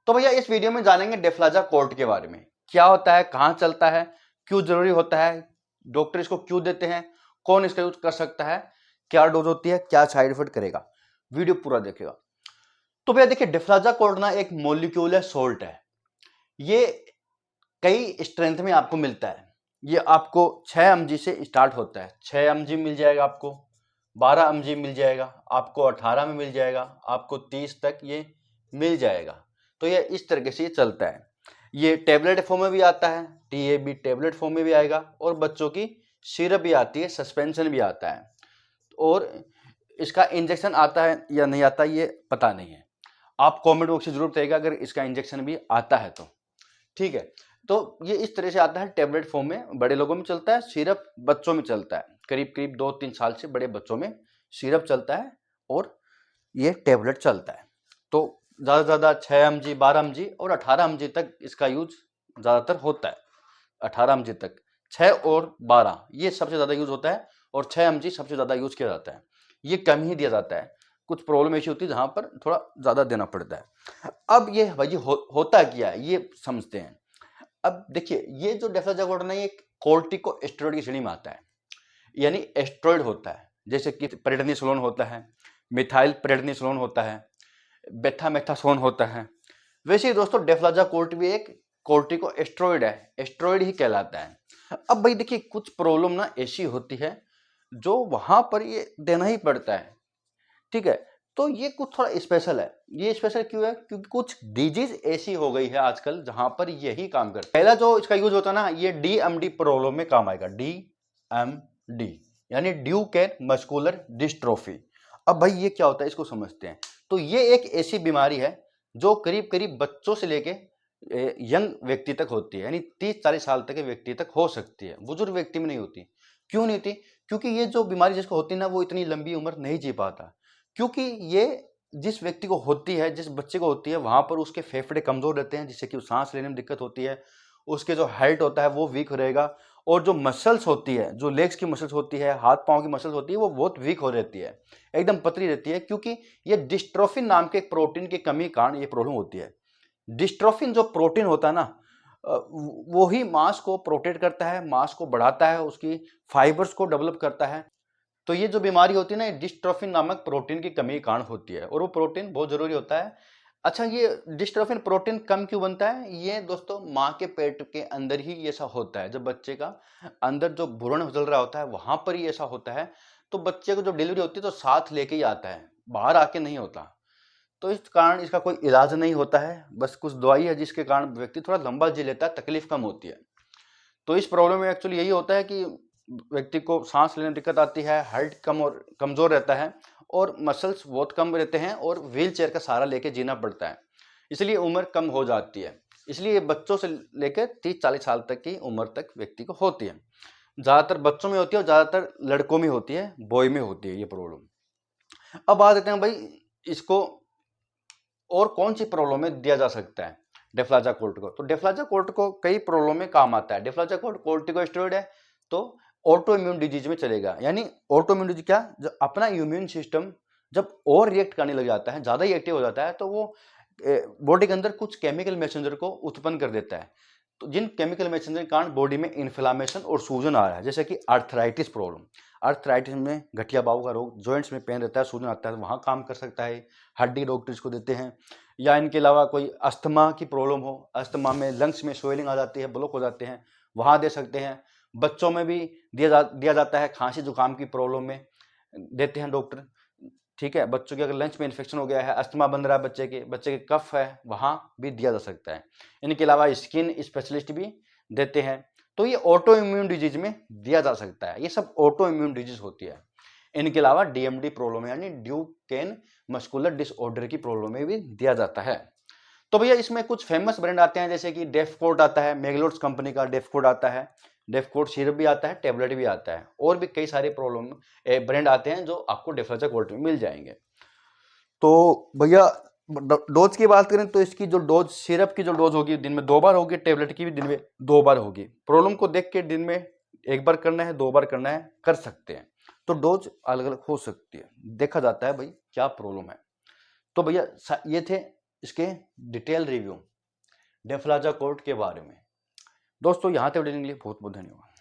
तो भैया इस वीडियो में जानेंगे डेफलाजाकोर्ट के बारे में, क्या होता है, कहाँ चलता है, क्यों जरूरी होता है, डॉक्टर इसको क्यों देते हैं, कौन इसका यूज कर सकता है, क्या डोज होती है, क्या साइड इफेक्ट करेगा, वीडियो पूरा देखेगा। तो भैया देखिए, डेफलाजाकोर्ट ना एक मोलिक्यूलर सोल्ट है। ये कई स्ट्रेंथ में आपको मिलता है। ये आपको 6 mg से स्टार्ट होता है। 6 mg मिल जाएगा आपको, 12 mg मिल जाएगा आपको, 18 में मिल जाएगा आपको, 30 तक ये मिल जाएगा। तो ये इस तरीके से ये चलता है। ये टेबलेट फॉर्म में भी आता है, TAB टेबलेट फॉर्म में भी आएगा, और बच्चों की सिरप भी आती है, सस्पेंशन भी आता है। और इसका इंजेक्शन आता है या नहीं आता ये पता नहीं है, आप कमेंट बॉक्स में जरूर बताइएगा अगर इसका इंजेक्शन भी आता है तो। ठीक है, तो ये इस तरह से आता है टेबलेट फॉर्म में, बड़े लोगों में चलता है, सिरप बच्चों में चलता है। करीब करीब 2-3 साल से बड़े बच्चों में सिरप चलता है और ये टेबलेट चलता है। तो ज़्यादा से ज़्यादा 6 mg, 12 mg और 18 mg तक इसका यूज ज़्यादातर होता है। 18 mg तक, 6 और 12 ये सबसे ज़्यादा यूज होता है, और 6 mg सबसे ज़्यादा यूज किया जाता है। ये कम ही दिया जाता है, कुछ प्रॉब्लम ऐसी होती है जहाँ पर थोड़ा ज़्यादा देना पड़ता है। अब ये भाई होता क्या है ये समझते हैं। अब देखिए, ये जो डेफलाजाकोर्ट है ये कोर्टिकोस्टेरॉइड की श्रेणी में आता है, यानी एस्ट्रॉइड होता है। जैसे कि प्रेडनिसोलोन होता है, मिथाइल प्रेडनिसोलोन होता है, बेथामेथासोन होता है। वैसे ही दोस्तों डेफलाजाकोर्ट भी एक कोर्टिकोस्टेरॉइड है, एस्ट्रॉइड ही कहलाता है। अब भाई देखिए, कुछ प्रॉब्लम ना ऐसी होती है जो वहां पर ये देना ही पड़ता है। ठीक है, तो ये कुछ थोड़ा स्पेशल है। ये स्पेशल क्यों है? क्योंकि कुछ डिजीज ऐसी हो गई है आजकल जहां पर यही काम करता है। पहला जो इसका यूज होता है ना, ये DMD प्रॉब्लम में काम आएगा। DMD यानी ड्यूकेन मस्कुलर डिस्ट्रोफी। अब भाई ये क्या होता है इसको समझते हैं। तो ये एक ऐसी बीमारी है जो करीब करीब बच्चों से लेके यंग व्यक्ति तक होती है, यानी 30-40 साल तक के व्यक्ति तक हो सकती है, बुजुर्ग व्यक्ति में नहीं होती। क्यों नहीं होती? क्योंकि ये जो बीमारी जिसको होती है ना, वो इतनी लंबी उम्र नहीं जी पाता। क्योंकि ये जिस व्यक्ति को होती है, जिस बच्चे को होती है, वहां पर उसके फेफड़े कमजोर रहते हैं, जिससे कि सांस लेने में दिक्कत होती है। उसके जो हाइट होता है वो वीक रहेगा, और जो मसल्स होती है, जो लेग्स की मसल्स होती है, हाथ पांव की मसल्स होती है, वो बहुत वीक हो रहती है, एकदम पतली रहती है। क्योंकि ये डिस्ट्रोफिन नाम के एक प्रोटीन की कमी के कारण ये प्रॉब्लम होती है। डिस्ट्रोफिन जो प्रोटीन होता है ना, वो ही मांस को प्रोटेक्ट करता है, मांस को बढ़ाता है, उसकी फाइबर्स को डेवलप करता है। तो ये जो बीमारी होती है ना, डिस्ट्रोफिन नामक प्रोटीन की कमी के कारण होती है, और वो प्रोटीन बहुत जरूरी होता है। अच्छा, ये डिस्ट्रोफिन प्रोटीन कम क्यों बनता है? ये दोस्तों माँ के पेट के अंदर ही ये ऐसा होता है। जब बच्चे का अंदर जो भ्रूण चल रहा होता है वहां पर ही ऐसा होता है। तो बच्चे को जो डिलीवरी होती है तो साथ लेके ही आता है, बाहर आके नहीं होता। तो इस कारण इसका कोई इलाज नहीं होता है, बस कुछ दवाई है जिसके कारण व्यक्ति थोड़ा लंबा जी लेता है, तकलीफ कम होती है। तो इस प्रॉब्लम में एक्चुअली यही होता है कि व्यक्ति को सांस लेने में दिक्कत आती है, हाइट कम और कमजोर रहता है, और मसल्स बहुत कम रहते हैं, और व्हील चेयर का सहारा लेके जीना पड़ता है, इसलिए उम्र कम हो जाती है। इसलिए बच्चों से लेकर 30-40 साल तक की उम्र तक व्यक्ति को होती है। ज़्यादातर बच्चों में होती है और ज़्यादातर लड़कों में होती है, बॉय में होती है ये प्रॉब्लम। अब बात देते हैं भाई, इसको और कौन सी प्रॉब्लम में दिया जा सकता है डेफ्लाजाकोर्ट को। तो डेफ्लाजाकोर्ट को कई प्रॉब्लम में काम आता है। डेफ्लाजाकोर्ट कोर्टिकोस्टेरॉइड है, तो ऑटो इम्यून डिजीज में चलेगा। यानी ऑटो इम्यून डिजीज क्या? जो अपना इम्यून सिस्टम जब और रिएक्ट करने लग जाता है, ज्यादा ही एक्टिव हो जाता है, तो वो बॉडी के अंदर कुछ केमिकल मैसेंजर को उत्पन्न कर देता है। तो जिन केमिकल मैसेंजर के कारण बॉडी में इन्फ्लामेशन और सूजन आ रहा है, जैसे कि आर्थराइटिस प्रॉब्लम। आर्थराइटिस में गठिया बाहू का रोग, जॉइंट्स में पेन रहता है, सूजन आता है, वहां काम कर सकता है। हड्डी डॉक्टर इसको देते हैं। या इनके अलावा कोई अस्थमा की प्रॉब्लम हो, अस्थमा में लंग्स में स्वेलिंग आ जाती है, ब्लॉक हो जाते हैं, वहां दे सकते हैं। बच्चों में भी दिया जाता है, खांसी जुकाम की प्रॉब्लम में देते हैं डॉक्टर। ठीक है, बच्चों के अगर लंग्स में इन्फेक्शन हो गया है, अस्थमा बन रहा है बच्चे के कफ है, वहां भी दिया जा सकता है। इनके अलावा स्किन स्पेशलिस्ट भी देते हैं। तो ये ऑटो इम्यून डिजीज में दिया जा सकता है। ये सब ऑटो इम्यून डिजीज होती है। इनके अलावा DMD प्रॉब्लम यानी ड्यूकेन मस्कुलर डिसऑर्डर की प्रॉब्लम में भी दिया जाता है। तो भैया इसमें कुछ फेमस ब्रांड आते हैं, जैसे कि डेफकोर्ट आता है, मैग्लोट्स कंपनी का डेफकोर्ट आता है, डेफकोर्ट सिरप भी आता है, टेबलेट भी आता है, और भी कई सारे प्रॉब्लम ब्रांड आते हैं जो आपको डेफ्लाजाकोर्ट में मिल जाएंगे। तो भैया डोज की बात करें तो इसकी जो डोज, सिरप की जो डोज होगी दिन में 2 बार होगी, टेबलेट की भी दिन में 2 बार होगी। प्रॉब्लम को देख के दिन में 1 बार करना है, 2 बार करना है, कर सकते हैं। तो डोज अलग अलग हो सकती है, देखा जाता है भाई क्या प्रॉब्लम है। तो भैया ये थे इसके डिटेल रिव्यू डेफ्लाजा कोर्ट के बारे में। दोस्तों यहाँ तक वीडियो के लिए बहुत बहुत धन्यवाद।